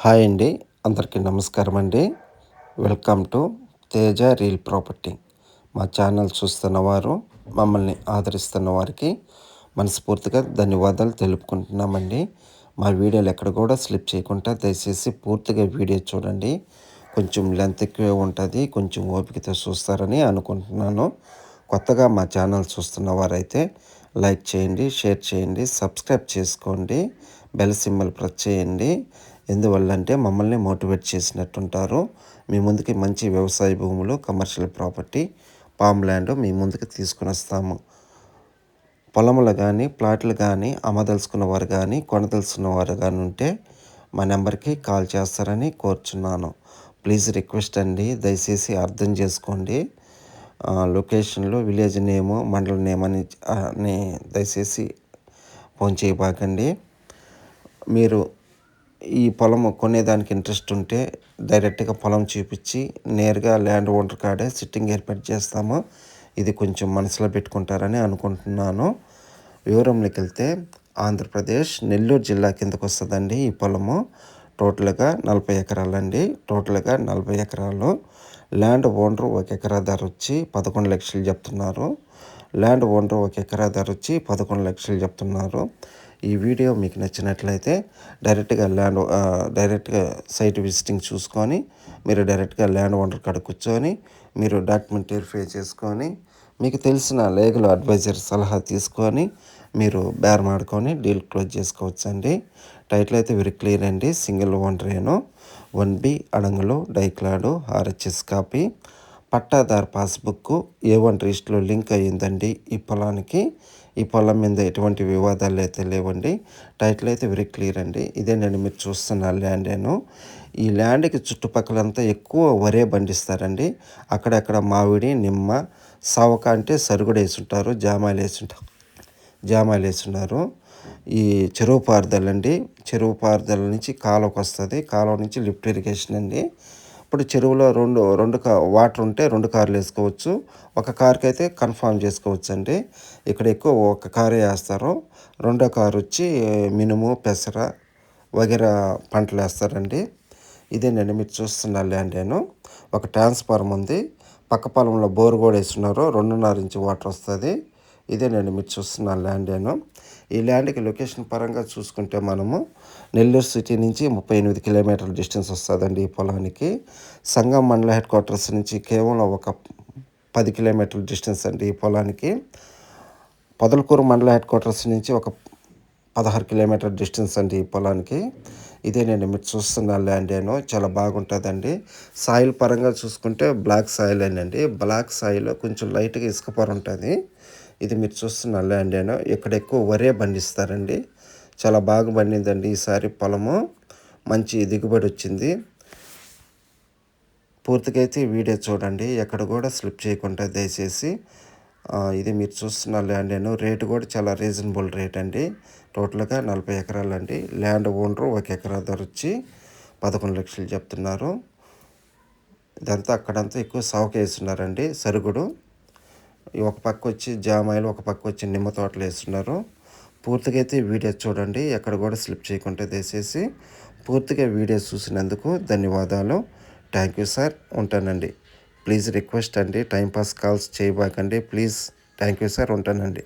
Hi అండి, అందరికీ నమస్కారం అండి. Welcome to Teja real property. మా ఛానల్ చూస్తున్న వారు, మమ్మల్ని ఆదరిస్తున్న వారికి మనస్ఫూర్తిగా ధన్యవాదాలు తెలుపుకుంటున్నామండి. మా వీడియోలు ఎక్కడ కూడా స్లిప్ చేయకుండా దయచేసి పూర్తిగా వీడియో చూడండి. కొంచెం లెంత్ ఎక్కువ ఉంటుంది, కొంచెం ఓపికతో చూస్తారని అనుకుంటున్నాను. కొత్తగా మా ఛానల్ చూస్తున్న వారైతే లైక్ చేయండి, షేర్ చేయండి, సబ్స్క్రైబ్ చేసుకోండి, బెల్ సింబల్ ప్రెస్ చేయండి. ఎందువల్లంటే మమ్మల్ని మోటివేట్ చేసినట్టుంటారు. మీ ముందుకి మంచి వ్యవసాయ భూములు, కమర్షియల్ ప్రాపర్టీ, పామ్ ల్యాండ్ మీ ముందుకు తీసుకుని వస్తాము. పొలములు కానీ, ప్లాట్లు కానీ అమ్మదలుచుకున్న వారు కానీ, కొనదలుచుకున్న వారు కానీ ఉంటే మా నెంబర్కి కాల్ చేస్తారని కోరుచున్నాను. ప్లీజ్ రిక్వెస్ట్ అండి, దయచేసి అర్థం చేసుకోండి. లొకేషన్లో విలేజ్ నేము, మండల నేమ్ అని దయచేసి ఫోన్ చేయబాకండి. మీరు ఈ పొలం కొనేదానికి ఇంట్రెస్ట్ ఉంటే డైరెక్ట్గా పొలం చూపించి నేరుగా ల్యాండ్ ఓనర్ కాడే సిట్టింగ్ ఏర్పాటు చేస్తాము. ఇది కొంచెం మనసులో పెట్టుకుంటారని అనుకుంటున్నాను. వివరంలోకి వెళ్తే ఆంధ్రప్రదేశ్ నెల్లూరు జిల్లా కిందకు వస్తుందండి ఈ పొలము. టోటల్గా 40 ఎకరాలండి. టోటల్గా 40 ఎకరాలు. ల్యాండ్ ఓనర్ 1 ఎకరా ధర వచ్చి 11 లక్షలు చెప్తున్నారు. ల్యాండ్ ఓనర్ 1 ఎకరా ధర వచ్చి 11 లక్షలు చెప్తున్నారు. ఈ వీడియో మీకు నచ్చినట్లయితే డైరెక్ట్గా సైట్ విజిటింగ్ చూసుకొని మీరు డైరెక్ట్గా ల్యాండ్ ఓనర్ కాడ కూర్చొని మీరు డాక్యుమెంట్ వెరిఫై చేసుకొని మీకు తెలిసిన లీగల్ అడ్వైజర్ సలహా తీసుకొని మీరు బేరం ఆడుకొని డీల్ క్లోజ్ చేసుకోవచ్చండి. టైటిల్ అయితే వెరీ క్లియర్ అండి. సింగిల్ ఓనరేను. 1B అడంగులు డైక్లాడు RHS copy. పట్టాదారు పాస్బుక్ A1 రిజిస్టర్లో లింక్ అయ్యిందండి ఈ పొలానికి. ఈ పొలం మీద ఎటువంటి వివాదాలు అయితే లేవండి. టైటిల్ అయితే వెరీ క్లియర్ అండి. ఇదేనండి మీరు చూస్తున్న ల్యాండేను. ఈ ల్యాండ్కి చుట్టుపక్కలంతా ఎక్కువ వరే పండిస్తారండి. అక్కడక్కడ మామిడి, నిమ్మ, సావక అంటే సరుగుడు వేసుంటారు, జామాయిలు వేసున్నారు. ఈ చెరువు పారుదల అండి. చెరువు పారుదల నుంచి కాలువకు వస్తుంది. కాలువ నుంచి లిఫ్ట్ ఇరిగేషన్ అండి. ఇప్పుడు చెరువులో రెండు వాటర్ ఉంటే 2 కార్లు వేసుకోవచ్చు. ఒక కార్కి అయితే కన్ఫామ్ చేసుకోవచ్చు అండి. ఇక్కడ ఎక్కువ ఒక కారే వేస్తారు. రెండో కారు వచ్చి మినుము, పెసర వగేరా పంటలు వేస్తారండి. ఇదేనండి మీరు చూస్తున్న ల్యాండేను. ఒక ట్రాన్స్ఫార్మర్ ఉంది. పక్క పొలంలో బోర్ కూడా వేస్తున్నారు. 2.5 ఇంచు వాటర్ వస్తుంది. ఇదేనండి మీరు చూస్తున్న ల్యాండేను. ఈ ల్యాండ్కి లొకేషన్ పరంగా చూసుకుంటే మనము నెల్లూరు సిటీ నుంచి 38 కిలోమీటర్ల డిస్టెన్స్ వస్తుందండి ఈ పొలానికి. సంగం మండల హెడ్ క్వార్టర్స్ నుంచి కేవలం ఒక 10 కిలోమీటర్ల డిస్టెన్స్ అండి ఈ పొలానికి. పొదలకూరు మండల హెడ్ క్వార్టర్స్ నుంచి ఒక 16 కిలోమీటర్ డిస్టెన్స్ అండి ఈ పొలానికి. ఇదేనండి మీరు చూస్తున్న ల్యాండేను. చాలా బాగుంటుందండి. సాయిల్ పరంగా చూసుకుంటే బ్లాక్ సాయిల్ అండి. బ్లాక్ సాయిల్ కొంచెం లైట్గా ఇసుక పొర ఉంటుంది. ఇది మీరు చూస్తున్న ల్యాండేను. ఇక్కడ ఎక్కువ వరే పండిస్తారండి. చాలా బాగా పండిందండి ఈసారి పొలము. మంచి దిగుబడి వచ్చింది. పూర్తిగా అయితే వీడియో చూడండి, ఎక్కడ కూడా స్లిప్ చేయకుండా దయచేసి. ఇది మీరు చూస్తున్న ల్యాండేను. రేటు కూడా చాలా రీజనబుల్ రేట్ అండి. టోటల్గా 40 ఎకరాలు అండి. ల్యాండ్ ఓనరు 1 ఎకరా ధర వచ్చి 11 లక్షలు చెప్తున్నారు. ఇదంతా అక్కడంతా ఎక్కువ సాగు వేస్తున్నారండి. సరుగుడు ఒక పక్క వచ్చి జామాయిలు, ఒక పక్క వచ్చి నిమ్మ తోటలు వేస్తున్నారు. పూర్తిగా అయితే వీడియో చూడండి, ఎక్కడ కూడా స్లిప్ చేయకుండా దయచేసి. పూర్తిగా వీడియో చూసినందుకు ధన్యవాదాలు. Thank you sir. ఉంటానండి. ప్లీజ్ రిక్వెస్ట్ అండి, టైంపాస్ కాల్స్ చేయబాకండి ప్లీజ్. Thank you sir. ఉంటానండి.